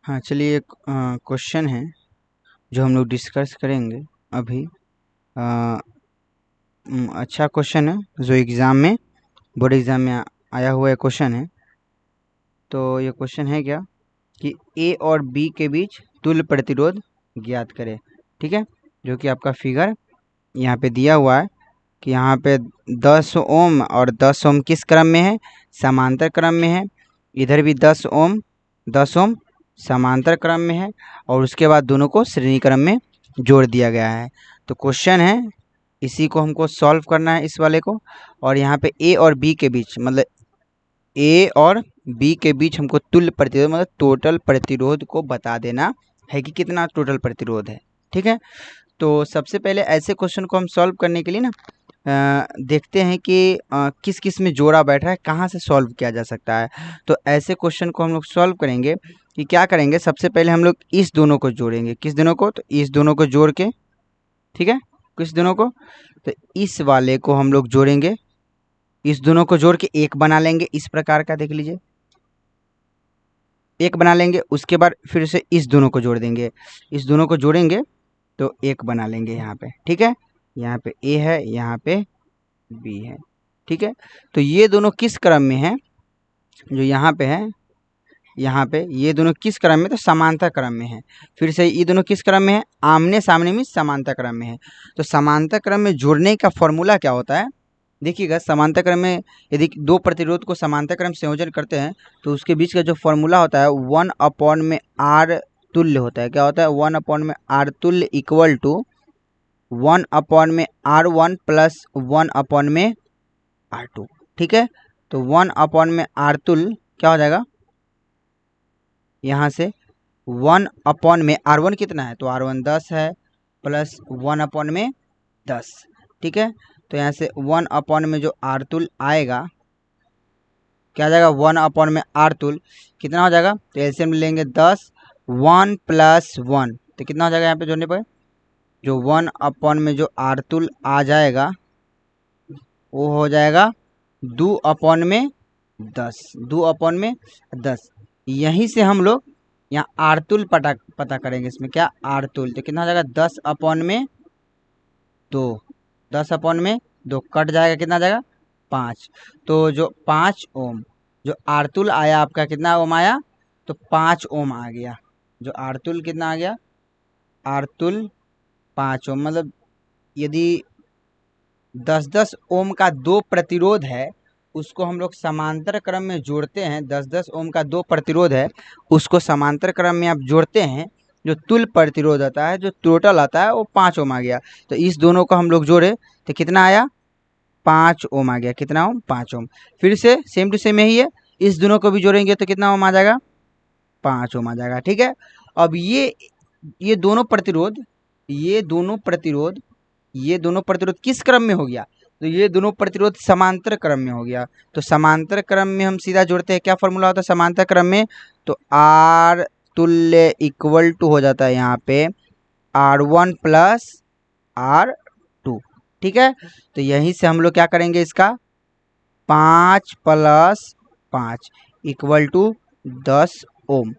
हाँ, चलिए एक क्वेश्चन है जो हम लोग डिस्कस करेंगे अभी। अच्छा क्वेश्चन है जो एग्ज़ाम में, बोर्ड एग्ज़ाम में आया हुआ क्वेश्चन है। तो ये क्वेश्चन है क्या कि ए और बी के बीच तुल्य प्रतिरोध ज्ञात करें। ठीक है, जो कि आपका फिगर यहाँ पे दिया हुआ है कि यहाँ पे 10 ओम और 10 ओम किस क्रम में है, समांतर क्रम में है। इधर भी 10 ओम समांतर क्रम में है और उसके बाद दोनों को श्रेणी क्रम में जोड़ दिया गया है। तो क्वेश्चन है, इसी को हमको सॉल्व करना है इस वाले को। और यहाँ पे ए और बी के बीच, मतलब ए और बी के बीच हमको तुल्य प्रतिरोध मतलब टोटल प्रतिरोध को बता देना है कि कितना टोटल प्रतिरोध है। ठीक है, तो सबसे पहले ऐसे क्वेश्चन को हम सॉल्व करने के लिए ना देखते हैं कि किस किस में जोड़ा बैठ रहा है, कहाँ से सॉल्व किया जा सकता है। तो ऐसे क्वेश्चन को हम लोग सॉल्व करेंगे कि क्या करेंगे, सबसे पहले हम लोग इस दोनों को जोड़ेंगे। किस दोनों को? तो इस दोनों को जोड़ के, ठीक है, किस दोनों को, तो इस वाले को हम लोग जोड़ेंगे। इस दोनों को जोड़ के एक बना लेंगे, इस प्रकार का देख लीजिए, एक बना लेंगे। उसके बाद फिर से इस दोनों को जोड़ देंगे, इस दोनों को जोड़ेंगे तो एक बना लेंगे यहाँ पे। ठीक है, यहाँ पे ए है, यहाँ पे बी है। ठीक है, तो ये दोनों किस क्रम में है, जो यहाँ पे है, यहाँ पे ये दोनों किस क्रम में, तो समांतर क्रम में है। फिर से ये दोनों किस क्रम में है, आमने सामने में समांतर क्रम में है। तो समांतर क्रम में जोड़ने का फॉर्मूला क्या होता है, देखिएगा। समांतर क्रम में यदि दो प्रतिरोध को समांतर क्रम संयोजन करते हैं तो उसके बीच का जो फॉर्मूला होता है 1 में आर तुल्य होता है। क्या होता है? 1 में आर तुल्य इक्वल टू 1 में R1 प्लस 1 में R2। ठीक है, तो 1 में आर तुल्य क्या हो जाएगा, यहाँ से 1 में R1 कितना है, तो R1 10 है, प्लस 1 में 10। ठीक है, तो यहाँ से 1 में जो आर तुल्य आएगा क्या आ जाएगा, 1 में आर तुल्य कितना हो जाएगा, तो एलसीएम लेंगे 10, 1 प्लस 1 तो कितना हो जाएगा यहाँ पे जोड़ने पर, जो 1 में जो आर तुल्य आ जाएगा वो हो जाएगा 2 में 10, 2 में 10। यहीं से हम लोग यहाँ आरतुल पता करेंगे। इसमें क्या आरतुल, तो कितना हो जाएगा 10 में 2, 10 में 2 कट जाएगा, कितना आ जाएगा 5। तो जो 5 ओम जो आरतुल आया आपका, कितना ओम आया, तो 5 ओम आ गया। जो आरतुल कितना आ गया, आरतुल 5 ओम। मतलब यदि 10-10 ओम का दो प्रतिरोध है, उसको हम लोग समांतर क्रम में जोड़ते हैं। 10-10 ओम का दो प्रतिरोध है, उसको समांतर क्रम में आप जोड़ते हैं, जो तुल्य प्रतिरोध आता है, जो टोटल आता है वो 5 ओम आ गया। तो इस दोनों को हम लोग जोड़े तो कितना आया, 5 ओम आ गया। कितना ओम, 5 ओम। फिर से सेम टू सेम यही है, इस दोनों को भी जोड़ेंगे तो कितना ओम आ जाएगा, 5 ओम आ जाएगा। ठीक है, अब ये दोनों प्रतिरोध, ये दोनों प्रतिरोध, ये दोनों प्रतिरोध किस क्रम में हो गया, तो ये दोनों प्रतिरोध समांतर क्रम में हो गया। तो समांतर क्रम में हम सीधा जोड़ते हैं, क्या फॉर्मूला होता है समांतर क्रम में, तो आर तुल्य इक्वल टू हो जाता है यहाँ पे R1 प्लस R2। ठीक है, तो यहीं से हम लोग क्या करेंगे, इसका 5 plus 5 equal to 10 ohm.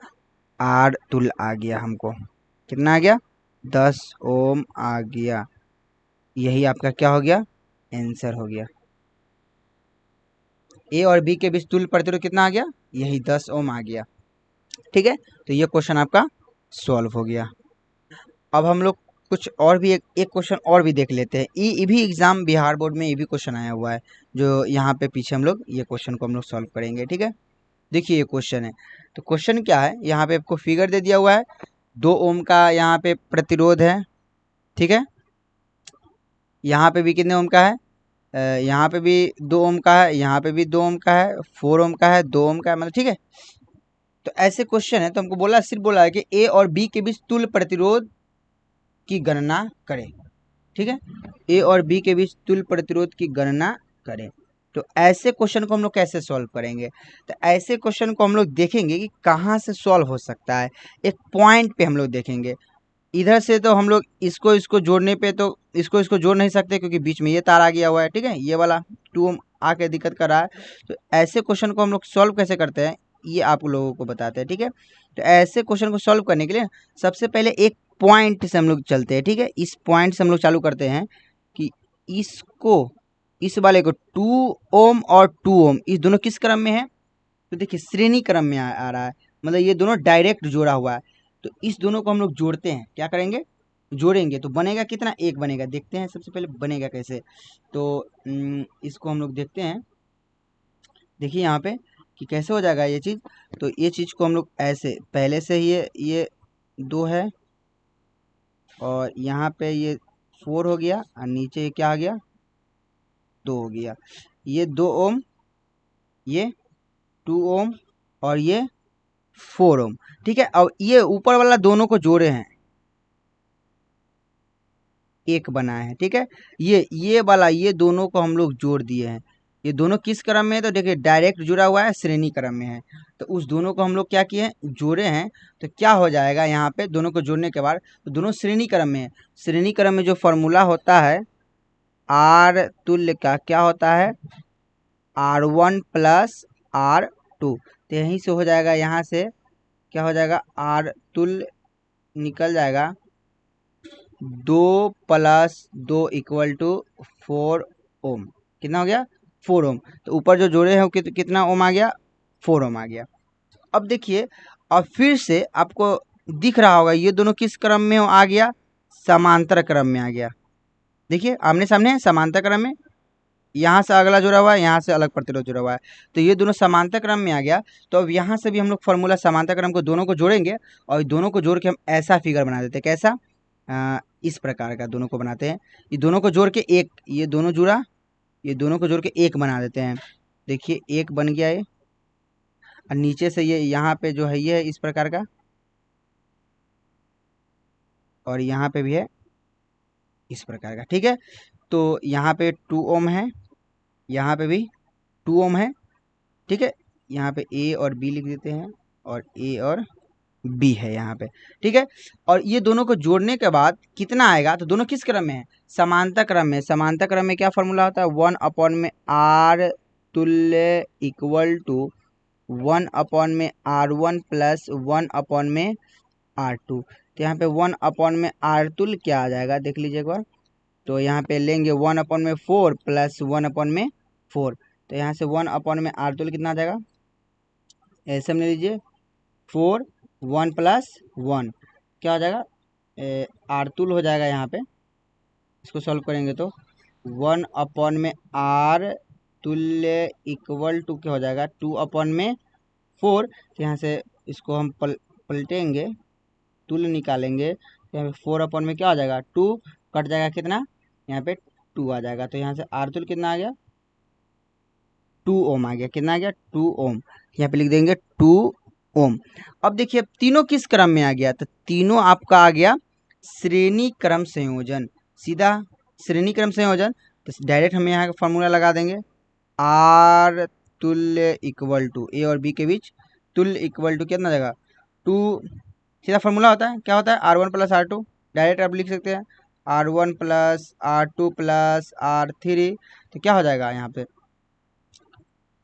R तुल्य आ गया हमको, कितना आ गया, 10 ओम आ गया। यही आपका क्या हो गया, आंसर हो गया। ए और बी के बीच तुल्य प्रतिरोध कितना आ गया, यही 10 ओम आ गया। ठीक है, तो ये क्वेश्चन आपका सॉल्व हो गया। अब हम लोग कुछ और भी एक क्वेश्चन और भी देख लेते हैं। ये भी एग्जाम बिहार बोर्ड में ये भी क्वेश्चन आया हुआ है, जो यहाँ पे पीछे हम लोग ये क्वेश्चन को हम लोग सॉल्व करेंगे। ठीक है, देखिए ये क्वेश्चन है। तो क्वेश्चन क्या है, यहाँ पे आपको फिगर दे दिया हुआ है, 2 ओम का यहाँ पे प्रतिरोध है। ठीक है, यहाँ पे भी कितने ओम का है, यहाँ पे भी 2 ओम का है, यहाँ पे भी 2 ओम का है, 4 ओम का है, 2 ओम का है, मतलब ठीक है। तो ऐसे क्वेश्चन है, तो हमको बोला, सिर्फ बोला है कि ए और बी के बीच तुल्य प्रतिरोध की गणना करें। ठीक है, ए और बी के बीच तुल्य प्रतिरोध की गणना करें। तो ऐसे क्वेश्चन को हम लोग कैसे सॉल्व करेंगे, तो ऐसे क्वेश्चन को हम लोग देखेंगे कि कहाँ से सॉल्व हो सकता है। एक पॉइंट पे हम लोग देखेंगे, इधर से तो हम लोग इसको इसको जोड़ने पे तो इसको इसको जोड़ नहीं सकते, क्योंकि बीच में ये तार आ गया हुआ है। ठीक है, ये वाला 2 ओम आके दिक्कत कर रहा है। तो ऐसे क्वेश्चन को हम लोग सॉल्व कैसे करते हैं, ये आप लोगों को बताते हैं, ठीक है। तो ऐसे क्वेश्चन को सॉल्व करने के लिए सबसे पहले एक पॉइंट से हम लोग चलते हैं, ठीक है। इस पॉइंट से हम लोग चालू करते हैं कि इसको, इस वाले को 2 ओम और 2 ओम इस दोनों किस क्रम में है, तो देखिए श्रेणी क्रम में आ रहा है, मतलब ये दोनों डायरेक्ट जोड़ा हुआ है। तो इस दोनों को हम लोग जोड़ते हैं, क्या करेंगे, जोड़ेंगे। तो बनेगा कितना, 1 बनेगा। देखते हैं सबसे पहले बनेगा कैसे। तो इसको हम लोग देखते हैं, देखिए यहाँ पे कि कैसे हो जाएगा ये चीज़। तो ये चीज़ को हम लोग ऐसे पहले से ही ये 2 है, और यहाँ पे ये 4 हो गया, और नीचे ये क्या आ गया, 2 हो गया। ये 2 ओम, ये 2 ओम, और ये 4 ओम, ठीक है। अब ये ऊपर वाला दोनों को जोड़े हैं, 1 बनाए हैं, ठीक है। ये वाला, ये दोनों को हम लोग जोड़ दिए हैं। ये दोनों किस क्रम में है, तो देखिए डायरेक्ट जुड़ा हुआ है, श्रेणी क्रम में है। तो उस दोनों को हम लोग क्या किए हैं, जोड़े हैं। तो क्या हो जाएगा यहाँ पे, दोनों को जोड़ने के बाद तो दोनों श्रेणी क्रम में है। श्रेणी क्रम में जो फॉर्मूला होता है आर तुल्य का, क्या होता है, R1 प्लस R2। तो यहीं से हो जाएगा, यहाँ से क्या हो जाएगा, आर तुल्य निकल जाएगा 2 प्लस 2 इक्वल टू 4 ओम। कितना हो गया, 4 ओम। तो ऊपर जो जोड़े हैं वो कितना ओम आ गया, 4 ओम आ गया। अब देखिए, अब फिर से आपको दिख रहा होगा ये दोनों किस क्रम में आ गया, समांतर क्रम में आ गया। देखिए आमने सामने है, समांतर क्रम में, यहाँ से अगला जुड़ा हुआ है, यहाँ से अलग प्रतिरोध जुड़ा हुआ है। तो ये दोनों समांतर क्रम में आ गया। तो अब यहाँ से भी हम लोग फॉर्मूला समांतर क्रम को दोनों को जोड़ेंगे, और दोनों को जोड़ के हम ऐसा फिगर बना देते हैं। कैसा, इस प्रकार का दोनों को बनाते हैं। ये दोनों को जोड़ के एक, ये दोनों जुड़ा, ये दोनों को जोड़ के 1 बना देते हैं। देखिए 1 बन गया ये, और नीचे से ये यहाँ पे जो है ये है इस प्रकार का, और यहाँ पे भी है इस प्रकार का, ठीक है। तो यहाँ पे 2 ओम है, यहाँ पे भी 2 ओम है, ठीक है। यहाँ पे ए और बी लिख देते हैं, और ए और बी है यहाँ पे, ठीक है। और ये दोनों को जोड़ने के बाद कितना आएगा, तो दोनों किस क्रम में है, समांतर क्रम में। समांतर क्रम में क्या फॉर्मूला होता है, 1 अपॉन में आर तुल्य इक्वल टू 1 अपॉन में R1 प्लस 1 अपॉन में R2। तो यहाँ पे 1 अपॉन में आर तुल्य क्या आ जाएगा, देख लीजिए एक बार। तो यहाँ पे लेंगे 1 अपॉन में 4 प्लस 1 अपॉन में 4। तो यहाँ से 1 अपॉन में आर तुल्य कितना आ जाएगा, ऐसे में ले लीजिए 4 1 प्लस 1 क्या हो जाएगा, आर तुल्य हो जाएगा। यहाँ पे इसको सॉल्व करेंगे तो 1 अपॉन में आर तुल्य इक्वल टू क्या हो जाएगा, 2 अपॉन में 4। तो यहाँ से इसको हम पलटेंगे, तुल्य निकालेंगे। तो यहाँ पे 4 अपॉन में क्या हो जाएगा, 2 कट जाएगा, कितना, यहाँ पे 2 आ जाएगा। तो यहाँ से आर तुल्य कितना आ गया, 2 ओम आ गया। कितना आ गया, 2 ओम। यहाँ पे लिख देंगे 2 ओम। अब देखिए अब तीनों किस क्रम में आ गया, तो तीनों आपका आ गया श्रेणी क्रम संयोजन, सीधा श्रेणी क्रम संयोजन। तो डायरेक्ट हम यहाँ का फॉर्मूला लगा देंगे, आर तुल्य इक्वल टू ए और बी के बीच तुल्य इक्वल टू कितना जाएगा, 2। सीधा फॉर्मूला होता है, क्या होता है, R1 प्लस R2। डायरेक्ट आप लिख सकते हैं R1 plus R2 plus R3। तो क्या हो जाएगा यहाँ पे,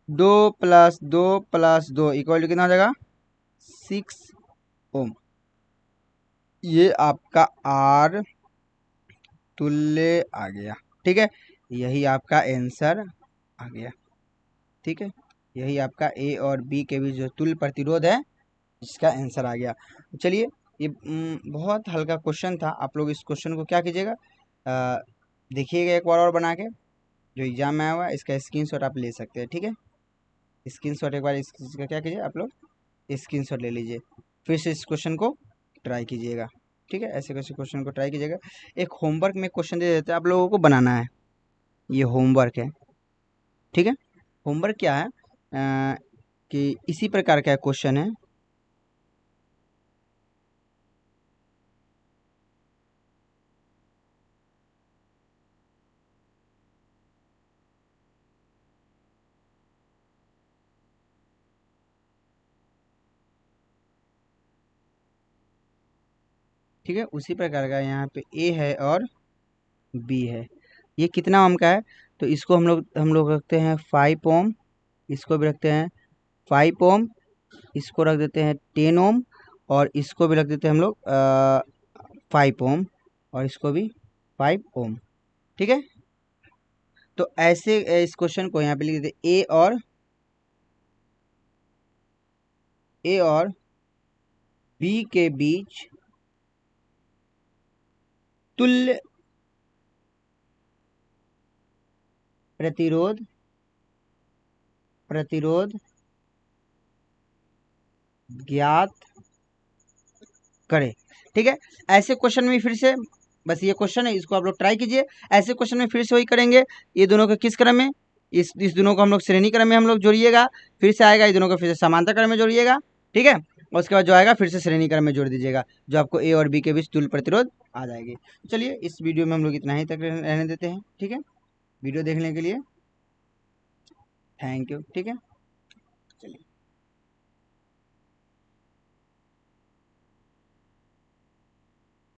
2 प्लस 2 प्लस 2 इक्वल टू कितना हो जाएगा, 6 ओम। ये आपका आर तुल्य आ गया, ठीक है। यही आपका आंसर आ गया, ठीक है। यही आपका ए और बी के बीच जो तुल्य प्रतिरोध है, इसका आंसर आ गया। चलिए, ये बहुत हल्का क्वेश्चन था। आप लोग इस क्वेश्चन को क्या कीजिएगा, देखिएगा एक बार और बना के, जो एग्जाम में आया हुआ है इसका स्क्रीनशॉट आप ले सकते हैं, ठीक है। स्क्रीनशॉट एक बार इसका क्या कीजिए, आप लोग स्क्रीनशॉट ले लीजिए, फिर से इस क्वेश्चन को ट्राई कीजिएगा, ठीक है। ऐसे कैसे क्वेश्चन को ट्राई कीजिएगा। एक होमवर्क में क्वेश्चन दे देते हैं, आप लोगों को बनाना है, ये होमवर्क है, ठीक है। होमवर्क क्या है, कि इसी प्रकार का क्वेश्चन है। ठीक है, उसी प्रकार का यहाँ पे ए है और बी है। ये कितना ओम का है, तो इसको हम लोग रखते हैं 5 ओम, इसको भी रखते हैं 5 ओम, इसको रख देते हैं 10 ओम, और इसको भी रख देते हैं हम लोग 5 ओम, और इसको भी 5 ओम। ठीक है, तो ऐसे इस क्वेश्चन को यहाँ पे लिख देते ए और बी के बीच तुल्य प्रतिरोध ज्ञात करें। ठीक है, ऐसे क्वेश्चन में फिर से, बस ये क्वेश्चन है, इसको आप लोग ट्राई कीजिए। ऐसे क्वेश्चन में फिर से वही करेंगे, ये दोनों को किस क्रम में, इस दोनों को हम लोग श्रेणी क्रम में हम लोग जोड़िएगा, फिर से आएगा, ये दोनों को फिर से समांतर क्रम में जोड़िएगा। ठीक है, और उसके बाद जो आएगा फिर से श्रेणी क्रम में जोड़ दीजिएगा, जो आपको ए और बी के बीच तुल्य प्रतिरोध आ जाएगी। चलिए इस वीडियो में हम लोग इतना ही तक रहने देते हैं। ठीक है, वीडियो देखने के लिए थैंक यू। ठीक है।